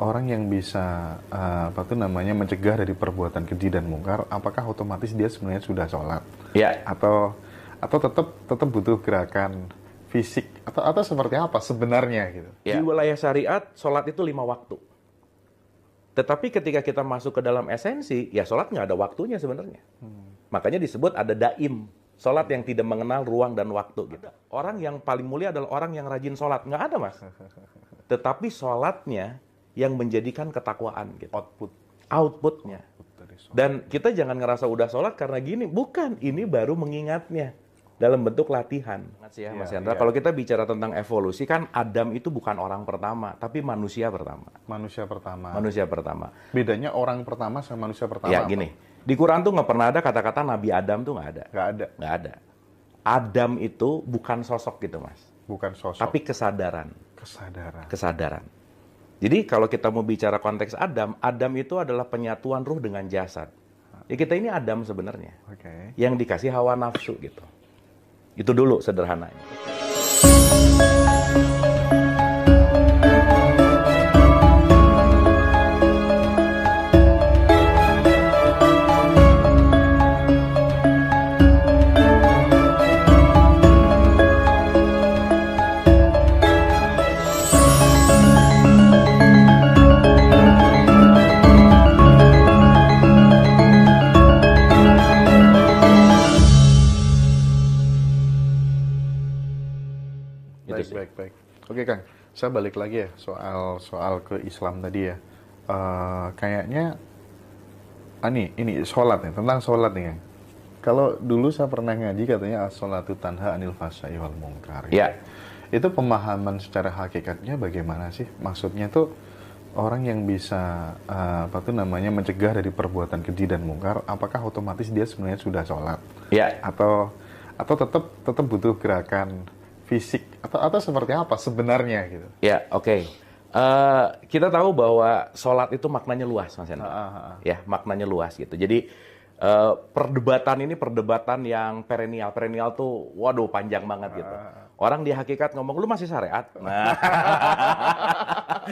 orang yang bisa apa tuh namanya mencegah dari perbuatan keji dan mungkar, apakah otomatis dia sebenarnya sudah sholat? Ya, Atau tetap butuh gerakan fisik atau seperti apa sebenarnya gitu? di wilayah syariat, sholat itu 5 waktu. Tetapi ketika kita masuk ke dalam esensi, ya sholat nggak ada waktunya sebenarnya. Makanya disebut ada daim. Sholat yang tidak mengenal ruang dan waktu. Gitu. Orang yang paling mulia adalah orang yang rajin sholat. Nggak ada, Mas. Tetapi sholatnya yang menjadikan ketakwaan. Gitu. Outputnya. Dan kita jangan ngerasa udah sholat karena gini. Bukan, ini baru mengingatnya. Dalam bentuk latihan. Mas Hendra, kalau kita bicara tentang evolusi, kan Adam itu bukan orang pertama, tapi manusia pertama. Manusia pertama. Manusia pertama. Bedanya orang pertama sama manusia pertama Ya, apa? gini. Di Quran tuh nggak pernah ada kata-kata Nabi Adam tuh nggak ada. Nggak ada. Nggak ada. Adam itu bukan sosok gitu, Mas. Bukan sosok. Tapi kesadaran. Kesadaran. Kesadaran. Jadi kalau kita mau bicara konteks Adam, Adam itu adalah penyatuan ruh dengan jasad. Ya kita ini Adam sebenarnya. Oke. Yang dikasih hawa nafsu gitu. Itu dulu sederhananya. Baik. Oke Kang, saya balik lagi ya soal ke Islam tadi ya. Kayaknya ini sholat ya, tentang sholat nih Kang. Kalau dulu saya pernah ngaji katanya as-sholatu tanha anil fahsya'i wal munkar. Ya. Itu pemahaman secara hakikatnya bagaimana sih? Maksudnya tuh orang yang bisa apa tuh namanya mencegah dari perbuatan keji dan mungkar, apakah otomatis dia sebenarnya sudah sholat? Ya. Atau tetap butuh gerakan fisik atau seperti apa sebenarnya gitu? Ya, oke. Kita tahu bahwa sholat itu maknanya luas, Mas Hendra. Ya, maknanya luas gitu. Jadi perdebatan ini perdebatan yang perennial. Perennial tuh, waduh panjang banget gitu. Orang di hakikat ngomong, lu masih syariat? Nah,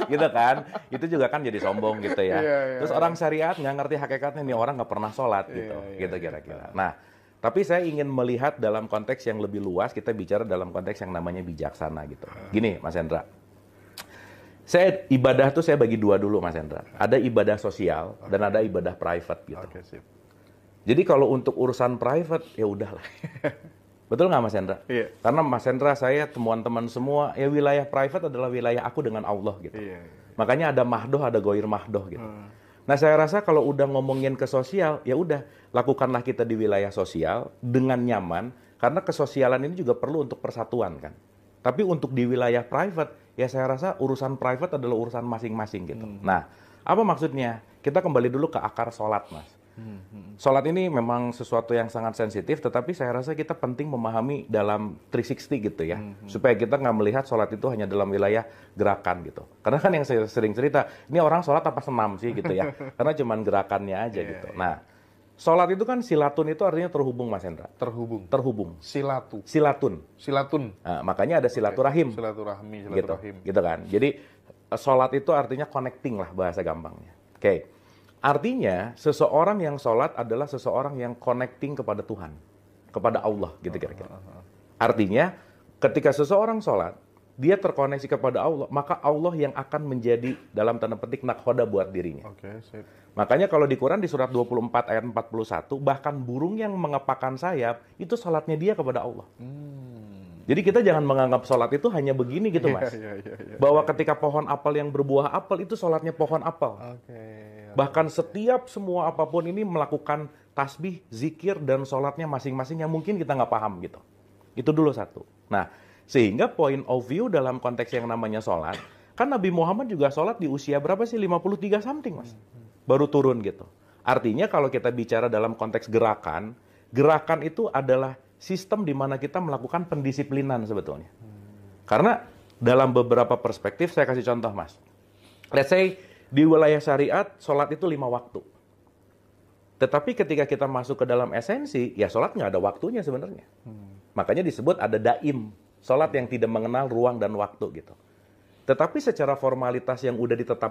gitu kan. Itu juga kan jadi sombong gitu ya. Terus orang syariat nggak ngerti hakikatnya, nih orang nggak pernah sholat gitu. Gitu kira-kira. Nah, tapi saya ingin melihat dalam konteks yang lebih luas, kita bicara dalam konteks yang namanya bijaksana gitu. Gini, Mas Hendra. Ibadah tuh saya bagi dua dulu, Mas Hendra. Ada ibadah sosial dan ada ibadah private gitu. Sip. Jadi kalau untuk urusan private, ya udahlah. Betul nggak, Mas Hendra? Iya. Karena Mas Hendra, saya, teman-teman semua, ya wilayah private adalah wilayah aku dengan Allah gitu. Iya. Makanya ada mahdoh, ada goir mahdoh gitu. Nah, saya rasa kalau udah ngomongin ke sosial, ya udah, lakukanlah kita di wilayah sosial dengan nyaman, karena kesosialan ini juga perlu untuk persatuan kan. Tapi untuk di wilayah private, ya saya rasa urusan private adalah urusan masing-masing gitu. Nah, apa maksudnya? Kita kembali dulu ke akar sholat, Mas. Sholat ini memang sesuatu yang sangat sensitif, tetapi saya rasa kita penting memahami dalam 360 gitu ya, supaya kita nggak melihat sholat itu hanya dalam wilayah gerakan gitu. Karena kan yang saya sering cerita, ini orang sholat apa senam sih gitu ya, karena cuman gerakannya aja gitu. Nah, sholat itu kan silatun itu artinya terhubung, Mas Hendra. Terhubung. Silatun. Nah, makanya ada silaturahim. Silaturahmi. Gitu kan. Jadi sholat itu artinya connecting lah bahasa gampangnya. Oke. Artinya, seseorang yang sholat adalah seseorang yang connecting kepada Tuhan, kepada Allah, gitu kira-kira. Artinya, ketika seseorang sholat, dia terkoneksi kepada Allah, maka Allah yang akan menjadi, dalam tanda petik, nakhoda buat dirinya. Sip. Makanya kalau di Quran, di surat 24 ayat 41, bahkan burung yang mengepakkan sayap, itu sholatnya dia kepada Allah. Jadi kita jangan menganggap sholat itu hanya begini gitu, Mas. Bahwa ketika pohon apel yang berbuah apel, itu sholatnya pohon apel. Bahkan setiap semua apapun ini melakukan tasbih, zikir, dan sholatnya masing-masing yang mungkin kita nggak paham gitu. Itu dulu satu. Nah, sehingga point of view dalam konteks yang namanya sholat, kan Nabi Muhammad juga sholat di usia berapa sih? 53 something, Mas. Baru turun gitu. Artinya kalau kita bicara dalam konteks gerakan itu adalah sistem di mana kita melakukan pendisiplinan sebetulnya. Karena dalam beberapa perspektif, saya kasih contoh, Mas. Let's say, di wilayah syariat, sholat itu 5 waktu. Tetapi ketika kita masuk ke dalam esensi, ya sholat nggak ada waktunya sebenarnya. Makanya disebut ada daim. Sholat yang tidak mengenal ruang dan waktu gitu. Tetapi secara formalitas yang udah ditetapkan